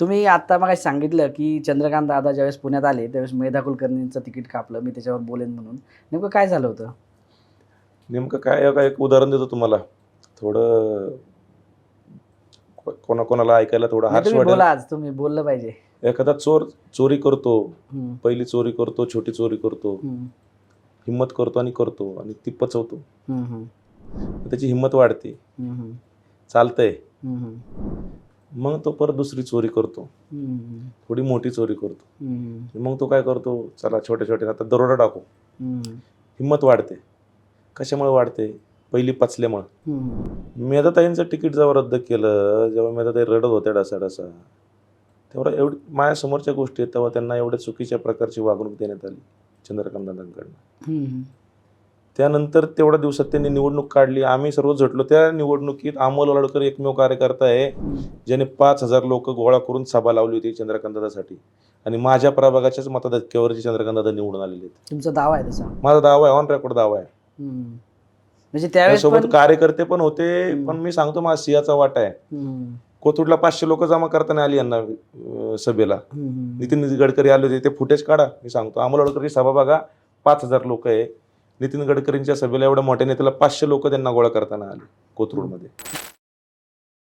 तुम्ही आता मग सांगितलं की चंद्रकांत दादा ज्यावेळेस पुण्यात आले त्यावेळेस मेधा कुलकर्णींचं तिकीट कापलं, मी त्याच्यावर बोलेन म्हणून. नेमकं काय झालं होतं? नेमकं काय का एक उदाहरण देतो तुम्हाला. थोडं कोणाकोणाला ऐकायला थोडं नाही हार्श तुम्ही वाटेल. बोला, आज तुम्ही बोललं पाहिजे. एखादा चोर चोरी करतो, हं, पहिली चोरी करतो, छोटी चोरी करतो, हं, हिंमत करतो आणि ती पचवतो. हं, हं, त्याची हिंमत वाढते, हं, हं, चालतंय. हं, हं, मग तो परत दुसरी चोरी करतो, हं, थोडी मोठी चोरी करतो. हं, मग तो काय करतो, चला छोट्या आता दरोडा टाकू. हं, हिंमत वाढते. कशामुळे वाढते? पहिली पचल्यामुळं. हं, मेधाताईंचं तिकीट जेव्हा रद्द केलं, जेव्हा मेधाताई रडत होत्या ढसाढसा, तेव्हा एवढी माझ्यासमोरच्या गोष्टी आहेत, तेव्हा त्यांना एवढ्या चुकीच्या प्रकारची वागणूक देण्यात आली चंद्रकांत दादांकडनं. हं, त्यानंतर तेवढ्या दिवसात त्यांनी निवडणूक काढली. आम्ही सर्व झटलो. त्या निवडणुकीत अमोल वाडकर एकमेव कार्यकर्ता आहे, ज्याने 5,000 लोक गोळा करून सभा लावली होती चंद्रकांत दादासाठी. आणि माझ्या प्रभागाच्याच मताधिक्यावरची चंद्रकांत दादा निवडून आलेले आहेत. तुमचा दावा आहे तसा? माझा दावा आहे, ऑन रेकॉर्ड दावा आहे. हं. म्हणजे त्यावेळेस त्यासोबत पण कार्यकर्ते पण होते, पण मी सांगतो माझा सिंहाचा वाटा आहे. हं, कोथरूडला 500 लोक जमा करताना आली यांना सभेला. हं, नितीन गडकरी आले होते, ते फुटेज काढा. मी सांगतो अमोल वाडकरची सभा बघा, 5,000 लोक आहे. नितीन गडकरींच्या सभेला एवढ्या मोठ्या नेत्याला 500 लोक त्यांना गोळा करताना आले कोथरूडमध्ये.